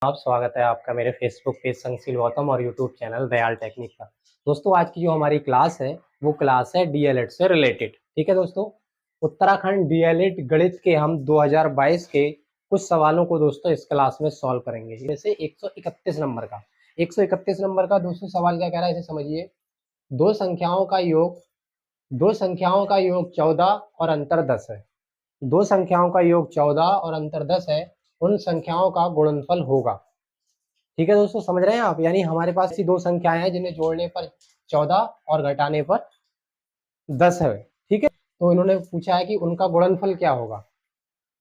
आप स्वागत है आपका मेरे फेसबुक पेज संगशील गौतम और यूट्यूब चैनल दयाल टेक्निक का। दोस्तों आज की जो हमारी क्लास है वो क्लास है डीएलएड से रिलेटेड। ठीक है दोस्तों, उत्तराखंड डीएलएड गणित के हम 2022 के कुछ सवालों को दोस्तों इस क्लास में सॉल्व करेंगे। जैसे 131 नंबर का 131 नंबर का दोस्तों सवाल क्या कह रहा है इसे समझिए। दो संख्याओं का योग 14 और अंतर 10 है। दो संख्याओं का योग 14 और अंतर 10 है, उन संख्याओं का गुणनफल होगा। ठीक है दोस्तों, समझ रहे हैं आप। यानी हमारे पास ऐसी दो संख्याएं हैं जिन्हें जोड़ने पर 14 और घटाने पर 10 है। ठीक है, तो इन्होंने पूछा है कि उनका गुणनफल क्या होगा,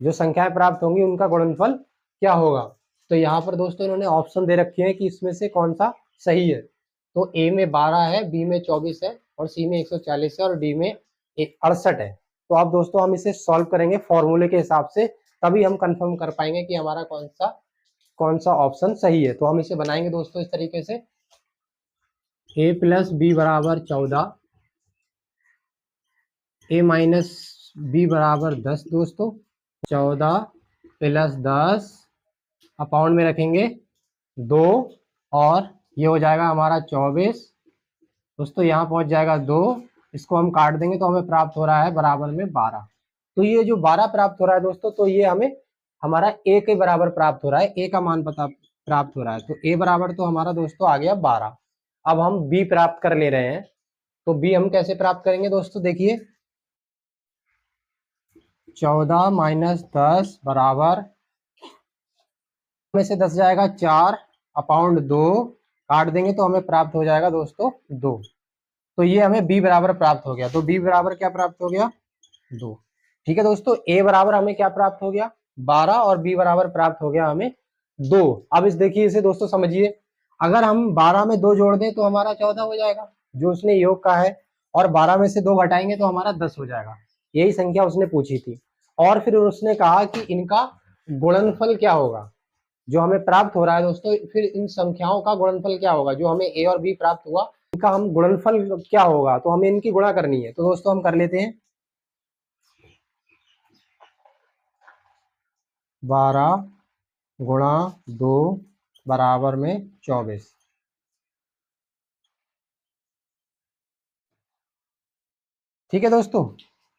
जो संख्याएं प्राप्त होंगी उनका गुणनफल क्या होगा। तो यहाँ पर दोस्तों इन्होंने ऑप्शन दे रखे हैं कि इसमें से कौन सा सही है। तो ए में 12 है, बी में 24 है और सी में 140 है और डी में 68 है। तो अब दोस्तों हम इसे सॉल्व करेंगे फॉर्मूले के हिसाब से, तभी हम कंफर्म कर पाएंगे कि हमारा कौन सा ऑप्शन सही है। तो हम इसे बनाएंगे दोस्तों इस तरीके से, a प्लस बी बराबर 14, a माइनस बी बराबर 10 दोस्तों। 14 प्लस 10 अपाउंड में रखेंगे 2 और ये हो जाएगा हमारा 24 दोस्तों। यहाँ पहुंच जाएगा 2, इसको हम काट देंगे तो हमें प्राप्त हो रहा है बराबर में 12। तो ये जो 12 प्राप्त हो रहा है दोस्तों, तो ये हमें हमारा a के बराबर प्राप्त हो रहा है, a का मान प्राप्त हो रहा है। तो a बराबर तो हमारा दोस्तों आ गया 12। अब हम b प्राप्त कर ले रहे हैं, तो b हम कैसे प्राप्त करेंगे दोस्तों, देखिए 14 माइनस 10 बराबर में से 10 जाएगा 4 अपाउंड 2, काट देंगे तो हमें प्राप्त हो जाएगा दोस्तों 2। तो ये हमें b बराबर प्राप्त हो गया। तो b बराबर क्या प्राप्त हो गया, 2। ठीक है दोस्तों, a बराबर हमें क्या प्राप्त हो गया 12 और b बराबर प्राप्त हो गया हमें 2। अब इस देखिए इसे दोस्तों समझिए, अगर हम 12 में 2 जोड़ दें तो हमारा 14 हो जाएगा जो उसने योग का है, और 12 में से 2 घटाएंगे तो हमारा 10 हो जाएगा। यही संख्या उसने पूछी थी। और फिर उसने कहा कि इनका गुणनफल क्या होगा, जो हमें प्राप्त हो रहा है दोस्तों। फिर इन संख्याओं का गुणनफल क्या होगा, जो हमें a और b प्राप्त हुआ इनका हम गुणनफल क्या होगा, तो हमें इनकी गुणा करनी है। तो दोस्तों हम कर लेते हैं, 12 गुणा 2 बराबर में 24। ठीक है दोस्तों,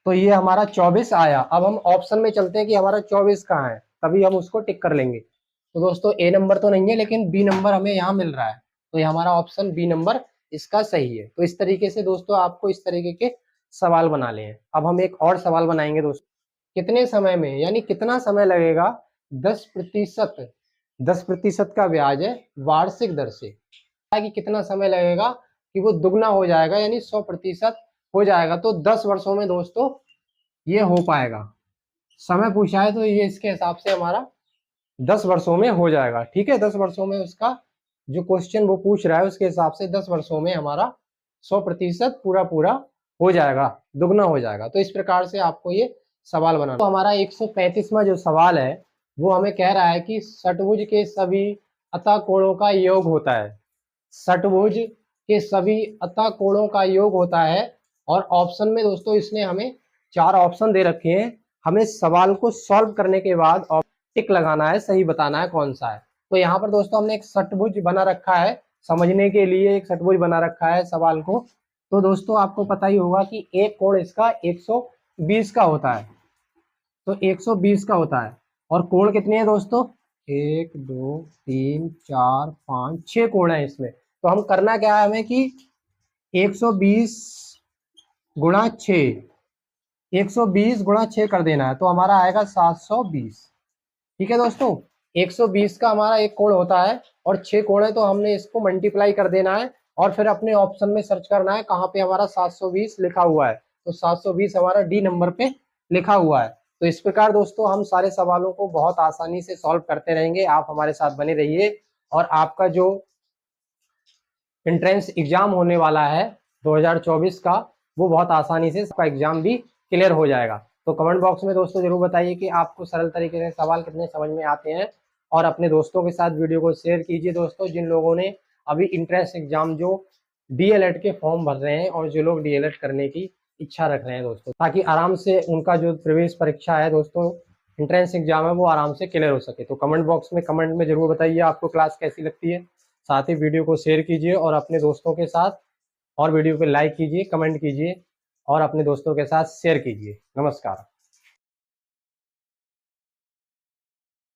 तो ये हमारा 24 आया। अब हम ऑप्शन में चलते हैं कि हमारा 24 कहाँ है, तभी हम उसको टिक कर लेंगे। तो दोस्तों ए नंबर तो नहीं है, लेकिन बी नंबर हमें यहाँ मिल रहा है, तो ये हमारा ऑप्शन बी नंबर इसका सही है। तो इस तरीके से दोस्तों आपको इस तरीके के सवाल बना ले। अब हम एक और सवाल बनाएंगे दोस्तों, कितने समय में, यानी कितना समय लगेगा 10% 10% का ब्याज है वार्षिक दर से, कि कितना समय लगेगा कि वो दुगना हो जाएगा, यानी 100% हो जाएगा। तो 10 वर्षों में दोस्तों ये हो पाएगा। समय पूछा है तो ये इसके हिसाब से हमारा 10 वर्षों में हो जाएगा। ठीक है, 10 वर्षों में उसका जो क्वेश्चन वो पूछ रहा है उसके हिसाब से 10 वर्षों में हमारा 100% पूरा पूरा हो जाएगा, दुगना हो जाएगा। तो इस प्रकार से आपको ये सवाल बनाना। तो हमारा 135वां जो सवाल है वो हमें कह रहा है कि षटभुज के सभी अतः कोणों का योग होता है। षटभुज के सभी अतः कोणों का योग होता है, और ऑप्शन में दोस्तों इसने हमें 4 ऑप्शन दे रखे हैं। हमें सवाल को सॉल्व करने के बाद टिक लगाना है, सही बताना है कौन सा है। तो यहाँ पर दोस्तों हमने एक षटभुज बना रखा है, समझने के लिए एक षटभुज बना रखा है सवाल को। तो दोस्तों आपको पता ही होगा कि एक कोण इसका 120 का होता है, तो 120 का होता है। और कोण कितने हैं दोस्तों, 1 2 3 4 5 6 कोण है इसमें। तो हम करना क्या है हमें कि 120 गुणा 6, 120 गुणा 6 कर देना है, तो हमारा आएगा 720। ठीक है दोस्तों, 120 का हमारा एक कोण होता है और 6 कोण है, तो हमने इसको मल्टीप्लाई कर देना है और फिर अपने ऑप्शन में सर्च करना है कहाँ पे हमारा 720 लिखा हुआ है। तो 720 हमारा डी नंबर पे लिखा हुआ है। तो इस प्रकार दोस्तों हम सारे सवालों को बहुत आसानी से सॉल्व करते रहेंगे। आप हमारे साथ बने रहिए, और आपका जो एंट्रेंस एग्जाम होने वाला है 2024 का, वो बहुत आसानी से इसका एग्जाम भी क्लियर हो जाएगा। तो कमेंट बॉक्स में दोस्तों जरूर बताइए कि आपको सरल तरीके से सवाल कितने समझ में आते हैं, और अपने दोस्तों के साथ वीडियो को शेयर कीजिए दोस्तों, जिन लोगों ने अभी इंट्रेंस एग्जाम जो डीएलएड के फॉर्म भर रहे हैं और जो लोग डीएलएड करने की इच्छा रख रहे हैं दोस्तों, ताकि आराम से उनका जो प्रवेश परीक्षा है दोस्तों एंट्रेंस एग्जाम है वो आराम से क्लियर हो सके। तो कमेंट बॉक्स में कमेंट में जरूर बताइए आपको क्लास कैसी लगती है। साथ ही वीडियो को शेयर कीजिए और अपने दोस्तों के साथ, और वीडियो पे लाइक कीजिए, कमेंट कीजिए और अपने दोस्तों के साथ शेयर कीजिए। नमस्कार।